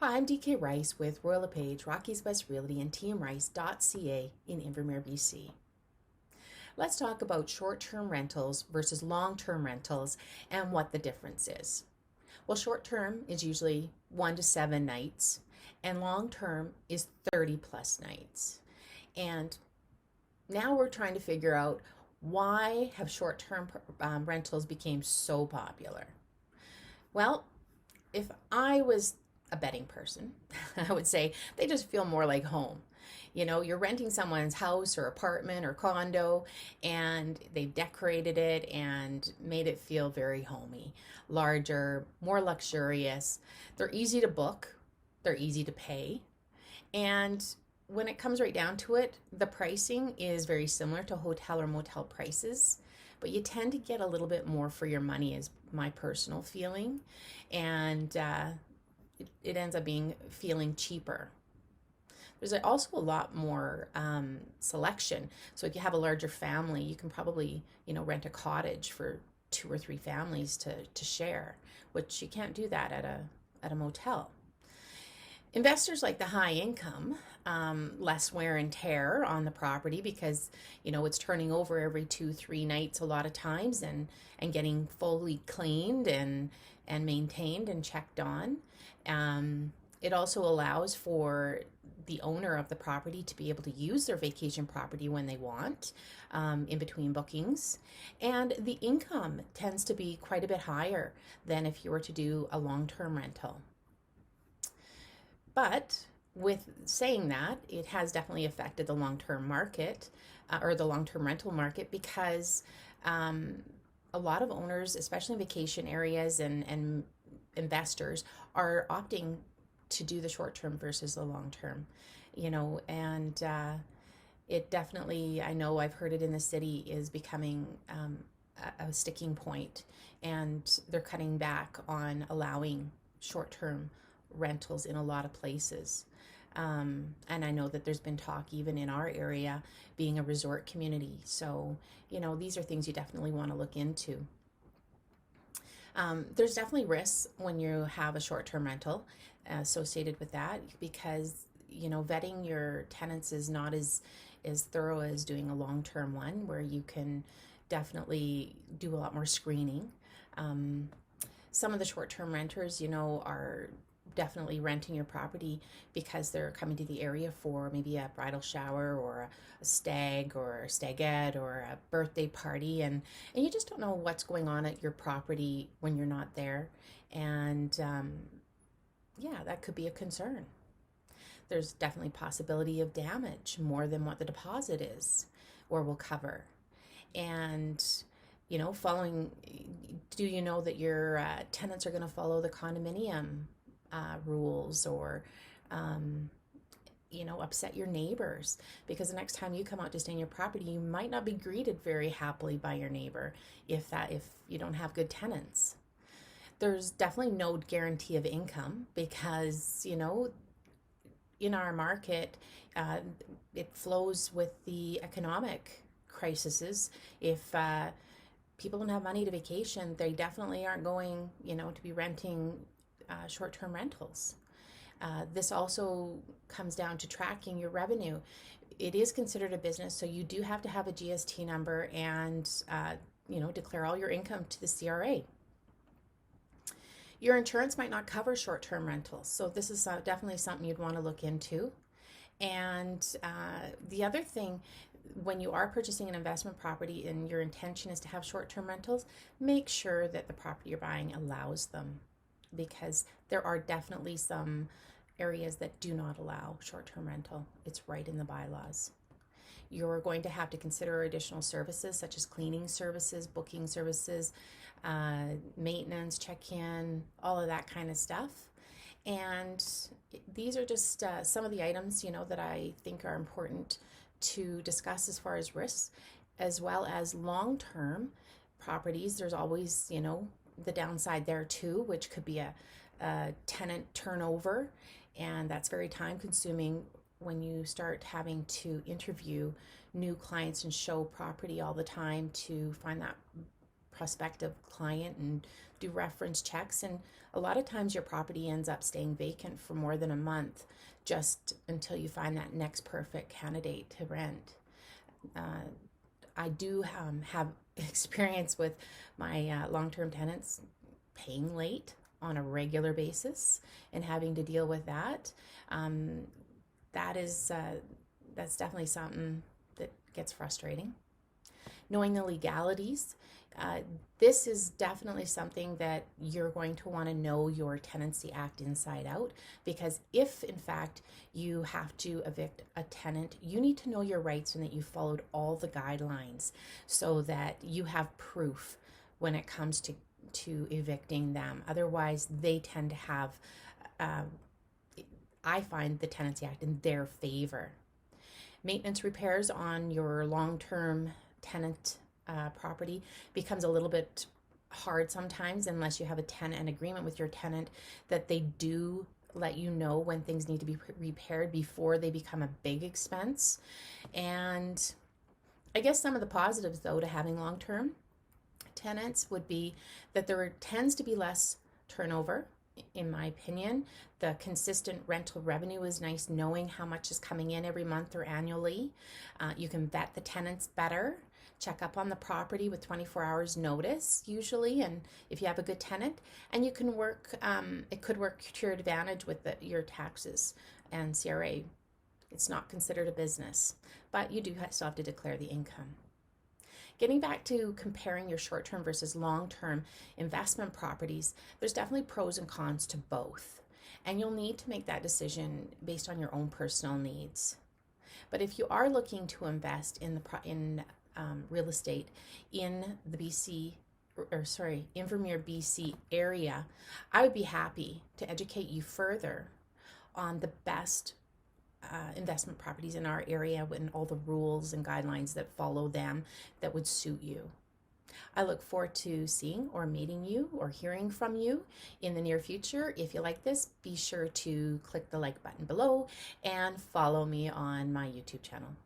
Hi, I'm DK Rice with Royal LePage, Rockies West Realty, and TeamRice.ca in Invermere, BC. Let's talk about short-term rentals versus long-term rentals and what the difference is. Well, short-term is usually 1 to 7 nights, and long-term is 30 plus nights. And now we're trying to figure out why have short-term rentals became so popular. Well, if I was a betting person, I would say they just feel more like home. You know, you're renting someone's house or apartment or condo, and they've decorated it and made it feel very homey, larger, more luxurious. They're easy to book, they're easy to pay, and when it comes right down to it, the pricing is very similar to hotel or motel prices, but you tend to get a little bit more for your money, is my personal feeling. And it ends up being feeling cheaper. There's also a lot more selection. So if you have a larger family, you can probably, rent a cottage for 2 or 3 families to share, which you can't do that at a motel. Investors like the high income, less wear and tear on the property because it's turning over every 2, 3 nights a lot of times, and getting fully cleaned and maintained and checked on. It also allows for the owner of the property to be able to use their vacation property when they want, in between bookings. And the income tends to be quite a bit higher than if you were to do a long-term rental. But with saying that, it has definitely affected the long-term market, or the long-term rental market, because a lot of owners, especially in vacation areas and investors, are opting to do the short term versus the long term, and it definitely, I know I've heard it in the city, is becoming a sticking point, and they're cutting back on allowing short term rentals in a lot of places. And I know that there's been talk even in our area being a resort community. So, these are things you definitely want to look into. There's definitely risks when you have a short-term rental associated with that, because vetting your tenants is not as thorough as doing a long-term one, where you can definitely do a lot more screening. Some of the short-term renters, are definitely renting your property because they're coming to the area for maybe a bridal shower or a stag or a stagette or a birthday party, and you just don't know what's going on at your property when you're not there. And yeah, that could be a concern. There's definitely possibility of damage more than what the deposit is or will cover. And following, do you know that your tenants are going to follow the condominium rules, or upset your neighbors? Because the next time you come out to stay in your property, you might not be greeted very happily by your neighbor if you don't have good tenants. There's definitely no guarantee of income, because in our market, uh, it flows with the economic crises. If people don't have money to vacation, they definitely aren't going, to be renting short-term rentals. This also comes down to tracking your revenue. It is considered a business, so you do have to have a GST number and declare all your income to the CRA. Your insurance might not cover short-term rentals, so this is definitely something you'd want to look into. And the other thing, when you are purchasing an investment property and your intention is to have short-term rentals, make sure that the property you're buying allows them, because there are definitely some areas that do not allow short-term rental. It's right in the bylaws. You're going to have to consider additional services such as cleaning services, booking services, maintenance, check-in, all of that kind of stuff. And these are just some of the items, that I think are important to discuss as far as risks, as well as long-term properties. There's always, the downside there too, which could be a tenant turnover, and that's very time consuming when you start having to interview new clients and show property all the time to find that prospective client and do reference checks. And a lot of times your property ends up staying vacant for more than a month just until you find that next perfect candidate to rent. I do have experience with my long-term tenants paying late on a regular basis and having to deal with that. That's definitely something that gets frustrating. Knowing the legalities, this is definitely something that you're going to want to know your Tenancy Act inside out, because if in fact you have to evict a tenant, you need to know your rights and that you followed all the guidelines so that you have proof when it comes to evicting them. Otherwise, they tend to have, I find the Tenancy Act in their favor. Maintenance repairs on your long-term tenant property becomes a little bit hard sometimes unless you have an agreement with your tenant that they do let you know when things need to be repaired before they become a big expense. And I guess some of the positives, though, to having long-term tenants would be that there tends to be less turnover. In my opinion, the consistent rental revenue is nice, knowing how much is coming in every month or annually. You can vet the tenants better, check up on the property with 24 hours notice usually, and if you have a good tenant, and you can work, it could work to your advantage with your taxes and CRA. It's not considered a business, but you do still have to declare the income. Getting back to comparing your short-term versus long-term investment properties, there's definitely pros and cons to both. And you'll need to make that decision based on your own personal needs. But if you are looking to invest in real estate in the Invermere, BC area, I would be happy to educate you further on the best investment properties in our area and all the rules and guidelines that follow them that would suit you. I look forward to seeing or meeting you or hearing from you in the near future. If you like this, be sure to click the like button below and follow me on my YouTube channel.